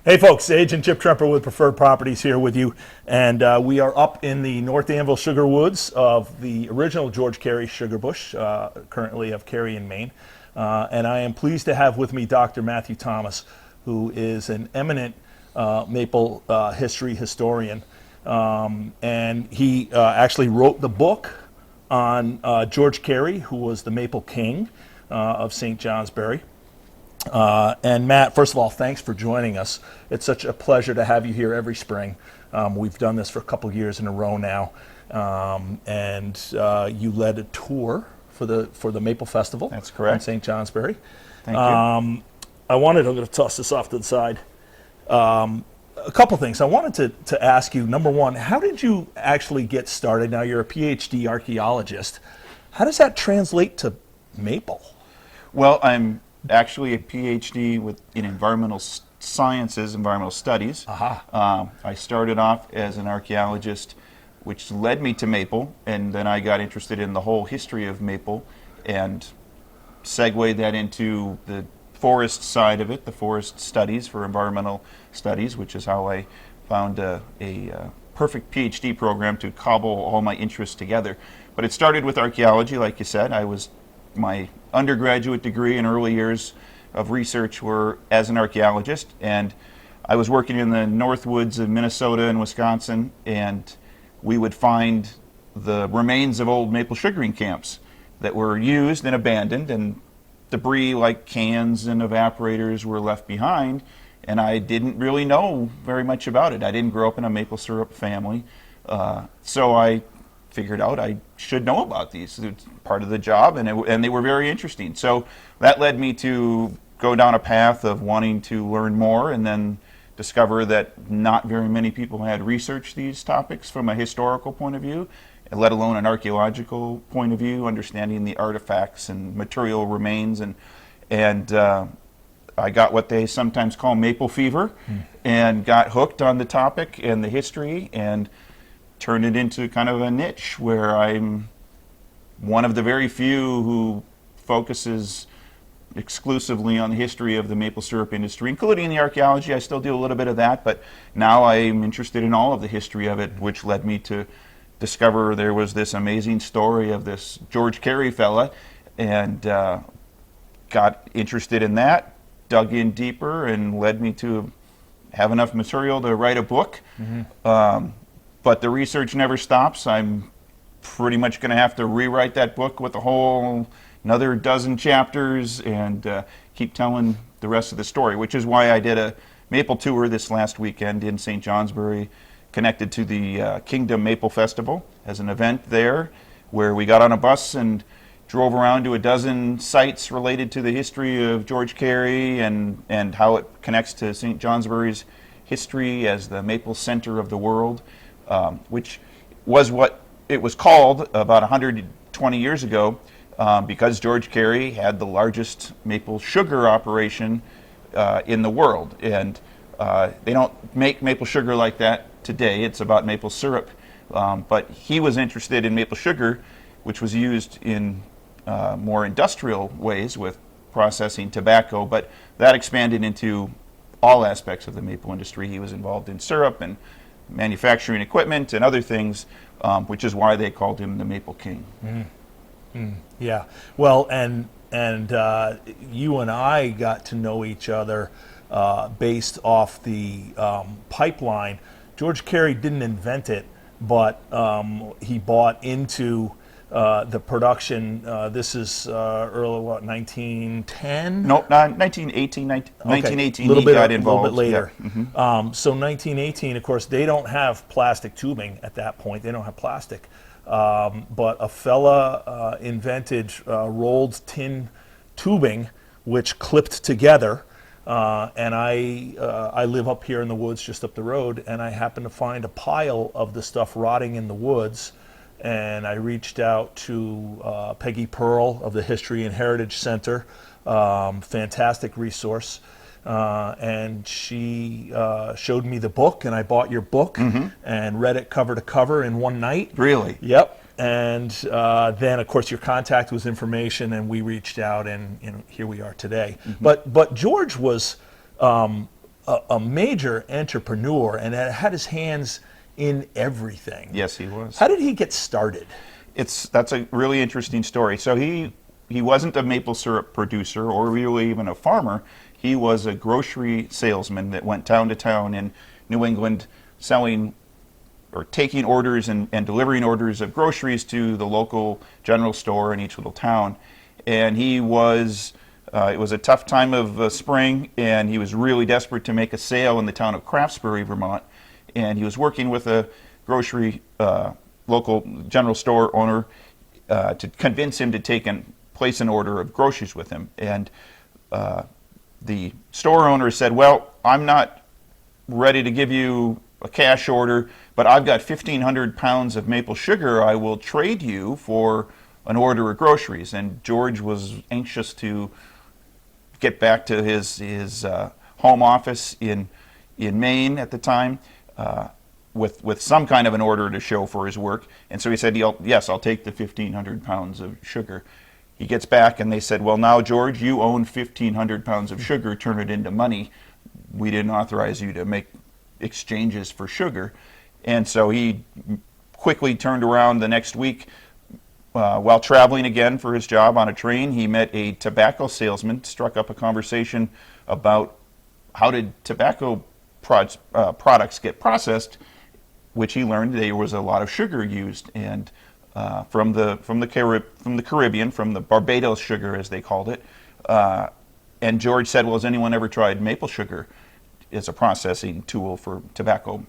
Hey folks, Agent Chip Tremper with Preferred Properties here with you, and we are up in the North Danville Sugar Woods of the original George Carey Sugar Bush, currently of Carey in Maine, and I am pleased to have with me Dr. Matthew Thomas, who is an eminent maple history historian, and he actually wrote the book on George Carey, who was the Maple King of St. Johnsbury. And Matt, first of all, thanks for joining us. It's such a pleasure to have you here every spring. We've done this for a couple years in a row now, and you led a tour for the Maple Festival. That's correct. In St. Johnsbury. Thank you. I'm going to toss this off to the side. A couple things. I wanted to ask you, number one, how did you actually get started? Now, you're a PhD archaeologist. How does that translate to maple? Well, I'm actually a PhD in environmental sciences, environmental studies. I started off as an archaeologist, which led me to maple, and then I got interested in the whole history of maple and segued that into the forest side of it, the forest studies for environmental studies, which is how I found a perfect PhD program to cobble all my interests together. But it started with archaeology, like you said. My undergraduate degree and early years of research were as an archaeologist, and I was working in the north woods of Minnesota and Wisconsin, and we would find the remains of old maple sugaring camps that were used and abandoned, and debris like cans and evaporators were left behind, and I didn't really know very much about it. I didn't grow up in a maple syrup family, so I figured out I should know about these. It's part of the job, and they were very interesting. So that led me to go down a path of wanting to learn more, and then discover that not very many people had researched these topics from a historical point of view, let alone an archaeological point of view, understanding the artifacts and material remains, and I got what they sometimes call maple fever, and got hooked on the topic and the history, and turned it into kind of a niche where I'm one of the very few who focuses exclusively on the history of the maple syrup industry, including the archaeology. I still do a little bit of that, but now I'm interested in all of the history of it, which led me to discover there was this amazing story of this George Carey fella, and got interested in that, dug in deeper, and led me to have enough material to write a book. But the research never stops. I'm pretty much going to have to rewrite that book with another dozen chapters, and keep telling the rest of the story, which is why I did a maple tour this last weekend in St. Johnsbury, connected to the Kingdom Maple Festival as an event there, where we got on a bus and drove around to a dozen sites related to the history of George Carey and how it connects to St. Johnsbury's history as the maple center of the world. Which was what it was called about 120 years ago, because George Carey had the largest maple sugar operation in the world. And they don't make maple sugar like that today. It's about maple syrup. But he was interested in maple sugar, which was used in more industrial ways with processing tobacco. But that expanded into all aspects of the maple industry. He was involved in syrup and manufacturing equipment and other things, which is why they called him the Maple King. Yeah, well, and you and I got to know each other based off the pipeline. George Carey didn't invent it, but he bought into the production. This is early, what, 1910? No, 1918. 1918 a little he got involved. A little bit later. Yeah. So 1918, of course, they don't have plastic tubing at that point. They don't have plastic. But a fella invented rolled tin tubing, which clipped together. And I live up here in the woods just up the road, and I happened to find a pile of the stuff rotting in the woods. And I reached out to Peggy Pearl of the History and Heritage Center, fantastic resource, and she showed me the book, and I bought your book and read it cover to cover in one night. Really? Yep. And then, of course, your contact was information, and we reached out, and here we are today. But George was a major entrepreneur and had his hands in everything. Yes, he was. How did he get started? That's a really interesting story. So he wasn't a maple syrup producer or really even a farmer. He was a grocery salesman that went town to town in New England selling or taking orders and delivering orders of groceries to the local general store in each little town. And he was, it was a tough time of spring, and he was really desperate to make a sale in the town of Craftsbury, Vermont. And he was working with a grocery local general store owner to convince him to take and place an order of groceries with him. And the store owner said, well, I'm not ready to give you a cash order, but I've got 1,500 pounds of maple sugar I will trade you for an order of groceries. And George was anxious to get back to his home office in Maine at the time with some kind of an order to show for his work. And so he said, yes, I'll take the 1,500 pounds of sugar. He gets back and they said, well, now, George, you own 1,500 pounds of sugar. Turn it into money. We didn't authorize you to make exchanges for sugar. And so he quickly turned around the next week. While traveling again for his job on a train, he met a tobacco salesman, struck up a conversation about how did tobacco products get processed, which he learned there was a lot of sugar used, and from the Caribbean, from the Barbados sugar as they called it. And George said, well, has anyone ever tried maple sugar as a processing tool for tobacco?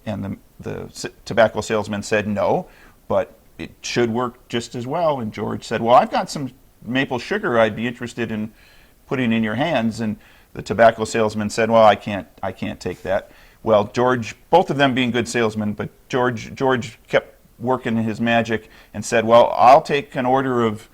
And the tobacco salesman said no, but it should work just as well. And George said, well, I've got some maple sugar I'd be interested in putting in your hands. And the tobacco salesman said, well, I can't take that. Well, George, both of them being good salesmen, but George kept working his magic and said, well, I'll take an order of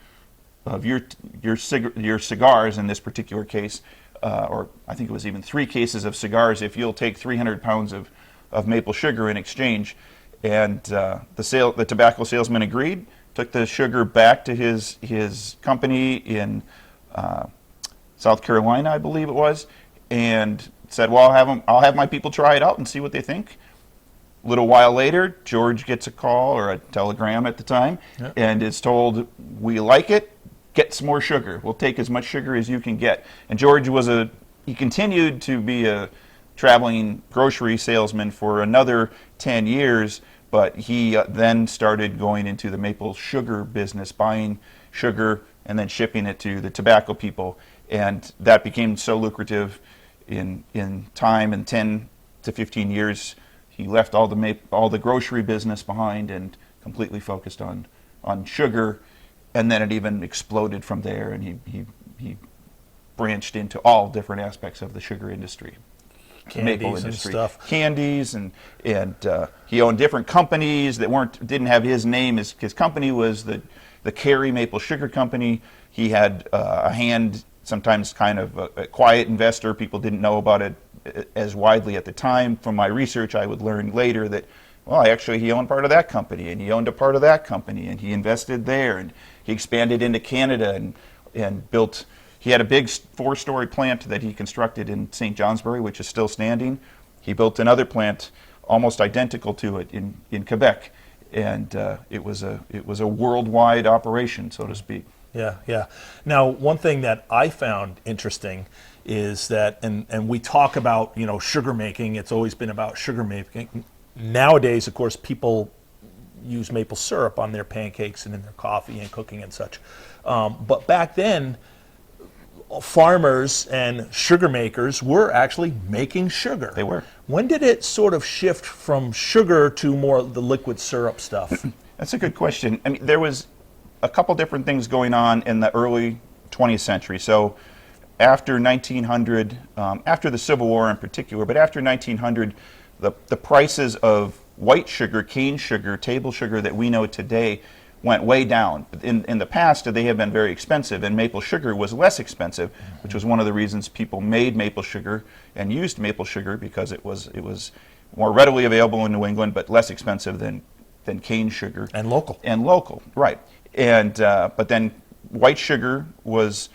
your cigars in this particular case, or I think it was even 3 cases of cigars, if you'll take 300 pounds of maple sugar in exchange. And the tobacco salesman agreed, took the sugar back to his company in South Carolina, I believe it was, and said, well, I'll have my people try it out and see what they think. A little while later, George gets a call, or a telegram at the time, and is told, we like it, get some more sugar. We'll take as much sugar as you can get. And George he continued to be a traveling grocery salesman for another 10 years, but he then started going into the maple sugar business, buying sugar and then shipping it to the tobacco people. And that became so lucrative in time, in 10 to 15 years. He left all the grocery business behind and completely focused on sugar, and then it even exploded from there, and he branched into all different aspects of the sugar industry. Maple industry, and stuff. Candies, and he owned different companies that didn't have his name. His company was the Carey Maple Sugar Company. He had a hand, sometimes kind of a quiet investor. People didn't know about it as widely at the time. From my research, I would learn later that, well, actually he owned part of that company, and he owned a part of that company, and he invested there, and he expanded into Canada and built. He had a big 4-story plant that he constructed in St. Johnsbury, which is still standing. He built another plant almost identical to it in Quebec, and it was a worldwide operation, so to speak. Yeah. Now, one thing that I found interesting is that, and we talk about, sugar making. It's always been about sugar making. Nowadays, of course, people use maple syrup on their pancakes and in their coffee and cooking and such. But back then, farmers and sugar makers were actually making sugar. They were. When did it sort of shift from sugar to more the liquid syrup stuff? That's a good question. I mean, there was a couple different things going on in the early 20th century. So after 1900, after the Civil War in particular, but after 1900, the prices of white sugar, cane sugar, table sugar that we know today went way down. In the past, they have been very expensive, and maple sugar was less expensive, which was one of the reasons people made maple sugar and used maple sugar, because it was more readily available in New England, but less expensive than cane sugar. And local. And local, right. And but then white sugar was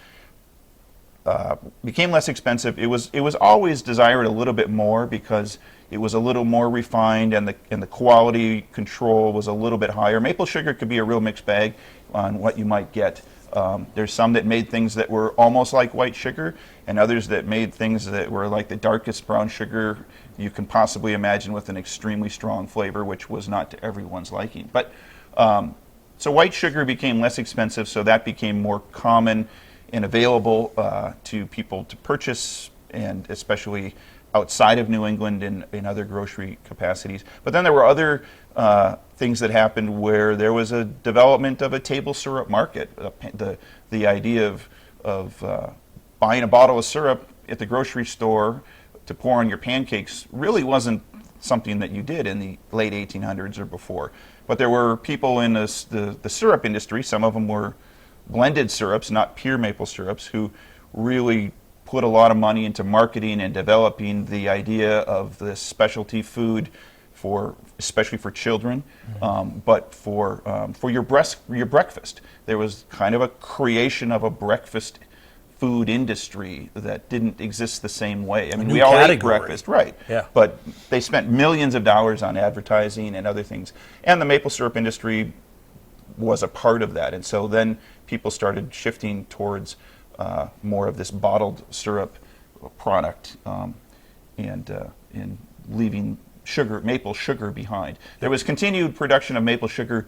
became less expensive. It was always desired a little bit more because it was a little more refined and the quality control was a little bit higher. Maple sugar could be a real mixed bag on what you might get. There's some that made things that were almost like white sugar, and others that made things that were like the darkest brown sugar you can possibly imagine, with an extremely strong flavor, which was not to everyone's liking. But so white sugar became less expensive, so that became more common and available to people to purchase, and especially outside of New England in other grocery capacities. But then there were other things that happened where there was a development of a table syrup market. The idea of buying a bottle of syrup at the grocery store to pour on your pancakes really wasn't something that you did in the late 1800s or before. But there were people in the syrup industry, some of them were blended syrups, not pure maple syrups, who really put a lot of money into marketing and developing the idea of this specialty food especially for children, but for your breakfast. There was kind of a creation of a breakfast food industry that didn't exist the same way. I mean, we all ate breakfast, right? Yeah. But they spent millions of dollars on advertising and other things, and the maple syrup industry was a part of that. And so then people started shifting towards more of this bottled syrup product, and leaving maple sugar behind. There was continued production of maple sugar,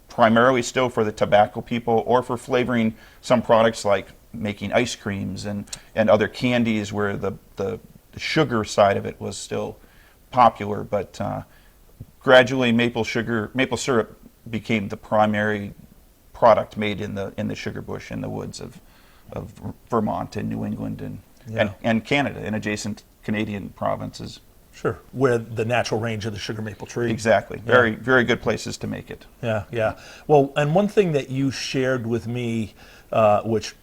primarily still for the tobacco people or for flavoring some products like making ice creams and other candies, where the sugar side of it was still popular. But gradually maple syrup became the primary product made in the sugar bush in the woods of Vermont and New England and Canada and adjacent Canadian provinces. Sure, where the natural range of the sugar maple tree. Exactly. Very, very good places to make it. Yeah, yeah. Well, and one thing that you shared with me, which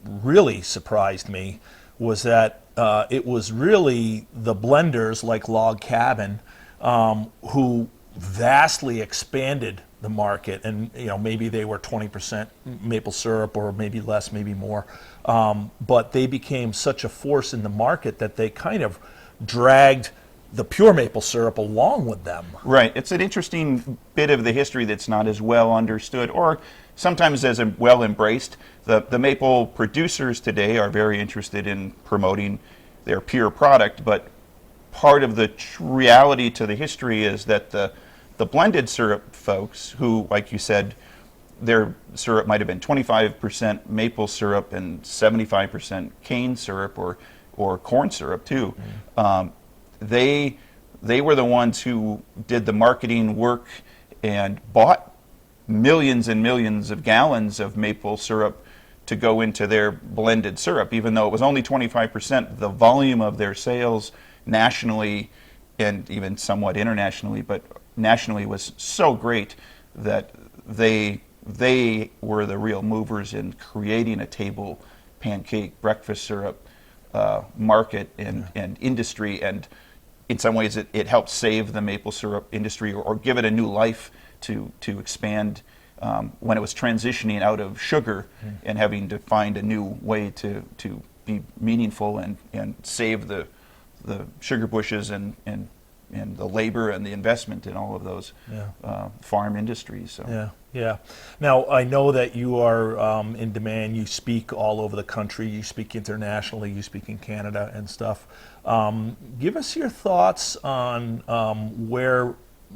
really surprised me, was that it was really the blenders like Log Cabin who vastly expanded the market, and maybe they were 20% maple syrup, or maybe less, maybe more, but they became such a force in the market that they kind of dragged the pure maple syrup along with them. Right. It's an interesting bit of the history that's not as well understood, or sometimes as well embraced. The maple producers today are very interested in promoting their pure product, but part of the reality to the history is that the blended syrup folks, who, like you said, their syrup might have been 25% maple syrup and 75% cane syrup or corn syrup too. They were the ones who did the marketing work and bought millions and millions of gallons of maple syrup to go into their blended syrup, even though it was only 25%. The volume of their sales nationally and even somewhat internationally, but nationally, was so great that they were the real movers in creating a table pancake breakfast syrup market and industry, and in some ways it helped save the maple syrup industry, or give it a new life to expand when it was transitioning out of sugar and having to find a new way to be meaningful and save the sugar bushes and the labor and the investment in all of those farm industries. So. Yeah. Now, I know that you are in demand. You speak all over the country. You speak internationally. You speak in Canada and stuff. Give us your thoughts on where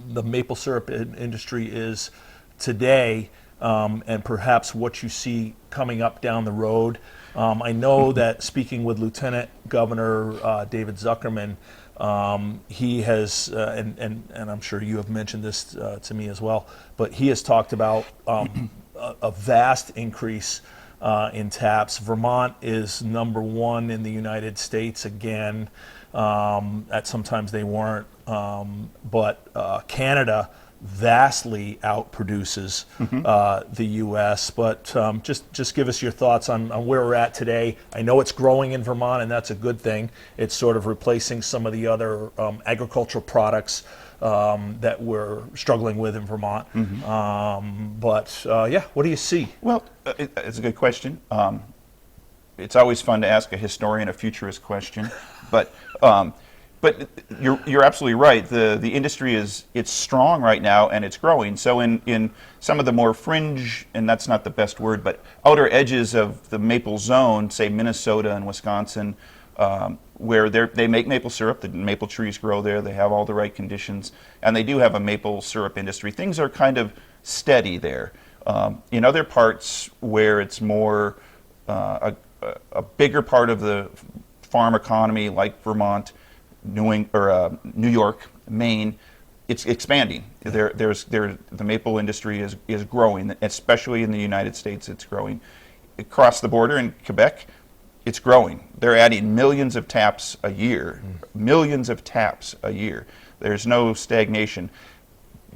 the maple syrup industry is today, and perhaps what you see coming up down the road. I know that speaking with Lieutenant Governor David Zuckerman, he has, and I'm sure you have mentioned this to me as well, but he has talked about a vast increase in taps. Vermont is #1 in the United States again. Sometimes they weren't, but Canada vastly outproduces the U.S. But just give us your thoughts on where we're at today. I know it's growing in Vermont, and that's a good thing. It's sort of replacing some of the other agricultural products that we're struggling with in Vermont. But what do you see? Well, it's a good question. it's always fun to ask a historian a futurist question, but you're absolutely right. The industry it's strong right now and it's growing. So in some of the more fringe, and that's not the best word, but outer edges of the maple zone, say Minnesota and Wisconsin, where they make maple syrup, the maple trees grow there, they have all the right conditions, and they do have a maple syrup industry. Things are kind of steady there. In other parts where it's more a bigger part of the farm economy, like Vermont, New York, Maine, it's expanding. The maple industry is growing, especially in the United States. It's growing. Across the border in Quebec, it's growing. They're adding millions of taps a year. Millions of taps a year. There's no stagnation.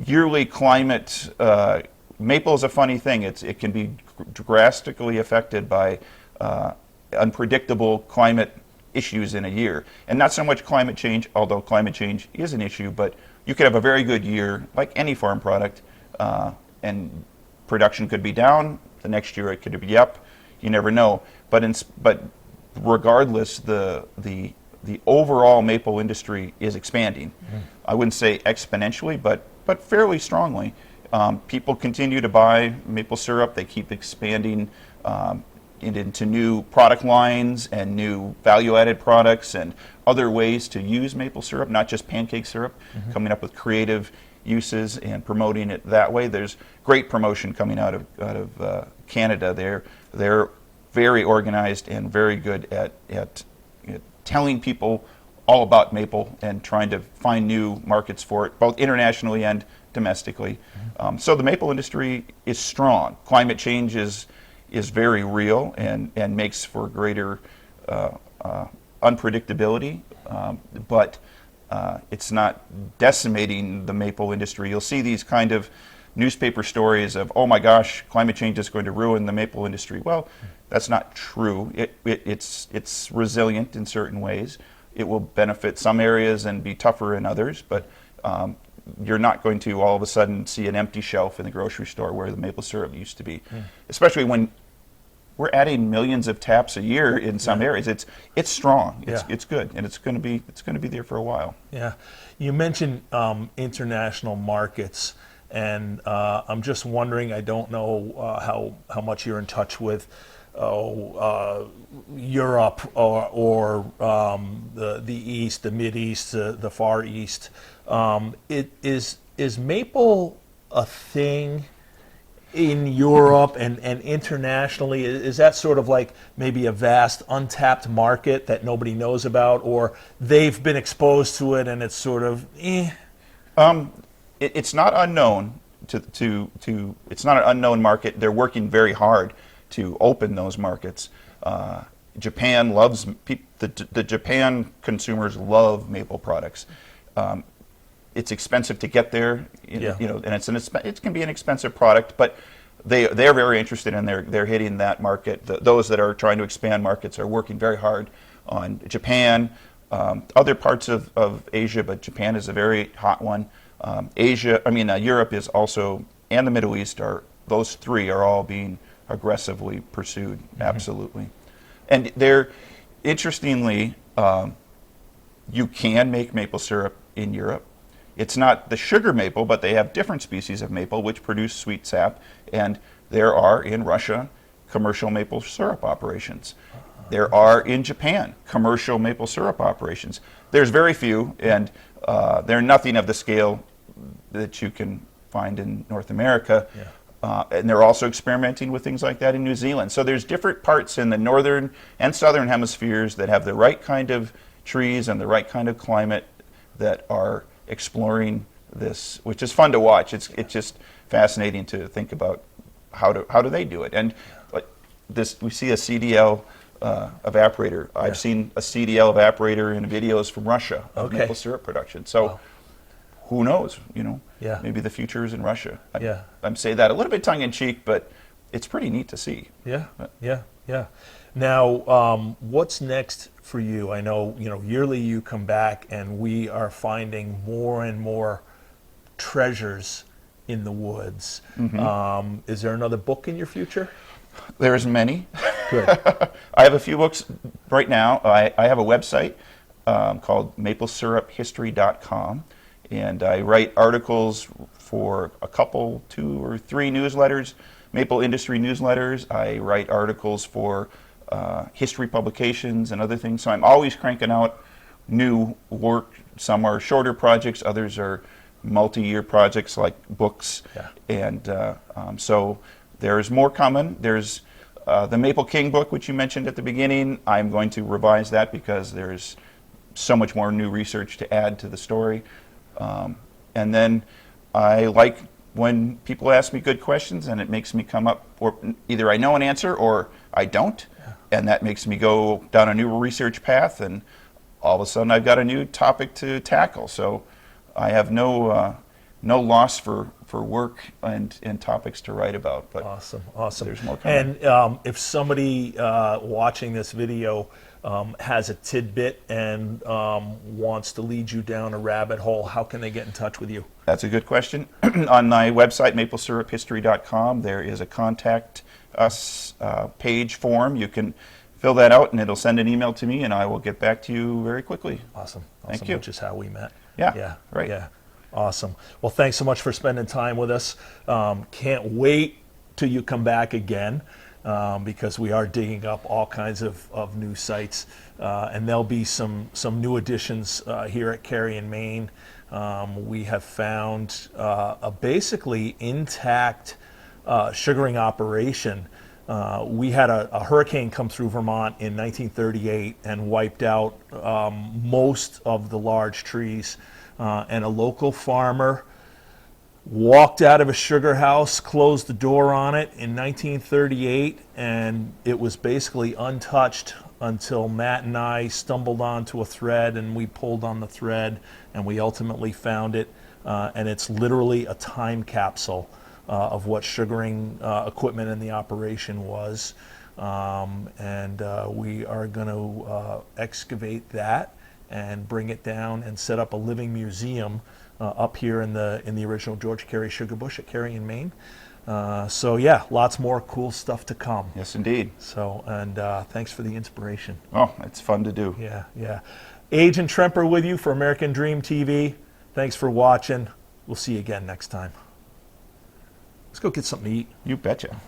Yearly climate, maple is a funny thing. It can be drastically affected by unpredictable climate issues in a year. And not so much climate change, although climate change is an issue, but you could have a very good year, like any farm product, and production could be down. The next year it could be up. You never know. But regardless, the overall maple industry is expanding. I wouldn't say exponentially, but fairly strongly. People continue to buy maple syrup. They keep expanding into new product lines and new value-added products and other ways to use maple syrup, not just pancake syrup, coming up with creative uses and promoting it that way. There's great promotion coming out of Canada. They're very organized and very good at telling people all about maple and trying to find new markets for it, both internationally and domestically. So the maple industry is strong. Climate change is very real and makes for greater unpredictability, but it's not decimating the maple industry. You'll see these kind of newspaper stories of, oh my gosh, climate change is going to ruin the maple industry. Well, that's not true. It's resilient in certain ways. It will benefit some areas and be tougher in others, but you're not going to all of a sudden see an empty shelf in the grocery store where the maple syrup used to be, especially when we're adding millions of taps a year in some areas. It's strong. It's good, and it's going to be there for a while. Yeah, you mentioned international markets, and I'm just wondering. I don't know how much you're in touch with Europe or the East, the Mid East, the Far East. Is maple a thing in Europe and internationally? Is that sort of like maybe a vast untapped market that nobody knows about, or they've been exposed to it and it's sort of It's not unknown it's not an unknown market. They're working very hard to open those markets. Japan loves the Japan consumers love maple products. It's expensive to get there, and it can be an expensive product, but they're very interested and they're hitting that market. Those that are trying to expand markets are working very hard on Japan, other parts of Asia, but Japan is a very hot one. Europe is also, and the Middle East those three are all being aggressively pursued, absolutely. And interestingly, you can make maple syrup in Europe. It's not the sugar maple, but they have different species of maple which produce sweet sap, and there are in Russia commercial maple syrup operations. There are in Japan commercial maple syrup operations. There's very few, and they're nothing of the scale that you can find in North America. And they're also experimenting with things like that in New Zealand. So there's different parts in the northern and southern hemispheres that have the right kind of trees and the right kind of climate that are exploring this, which is fun to watch. It's just fascinating to think about how do they do it. And we see a CDL evaporator. I've seen a CDL evaporator in videos from Russia of maple syrup production. So who knows? Maybe the future is in Russia. I'm saying that a little bit tongue in cheek, but it's pretty neat to see. Yeah. Now, what's next for you? I know, yearly you come back and we are finding more and more treasures in the woods. Is there another book in your future? There's many. Good. I have a few books right now. I have a website called maplesyruphistory.com, and I write articles for a couple, 2 or 3 newsletters, maple industry newsletters. I write articles for history publications and other things. So I'm always cranking out new work. Some are shorter projects, others are multi-year projects like books. Yeah. And so there's more coming. There's the Maple King book, which you mentioned at the beginning. I'm going to revise that because there's so much more new research to add to the story. And then I like when people ask me good questions, and it makes me come up, or either I know an answer or I don't, and that makes me go down a new research path, and all of a sudden I've got a new topic to tackle. So I have no loss for work and topics to write about. But Awesome. there's more coming. And if somebody watching this video has a tidbit and wants to lead you down a rabbit hole, how can they get in touch with you? That's a good question. On my website, maplesyruphistory.com, there is a contact us page form. You can fill that out, and it'll send an email to me, and I will get back to you very quickly. Awesome. Thank you. Which is how we met. Yeah, right. Yeah. Awesome. Well, thanks so much for spending time with us. Can't wait till you come back again, because we are digging up all kinds of new sites, and there'll be some new additions here at Cary in Maine. We have found a basically intact sugaring operation. We had a hurricane come through Vermont in 1938 and wiped out most of the large trees, and a local farmer walked out of a sugar house, closed the door on it in 1938, and it was basically untouched until Matt and I stumbled onto a thread, and we pulled on the thread, and we ultimately found it, and it's literally a time capsule of what sugaring equipment in the operation was, and we are going to excavate that and bring it down and set up a living museum up here in the original George Carey sugar bush at Cary in Maine. So yeah, lots more cool stuff to come. Yes, indeed. So, and thanks for the inspiration. Oh, it's fun to do. Yeah. Agent Tremper with you for American Dream TV. Thanks for watching. We'll see you again next time. Let's go get something to eat. You betcha.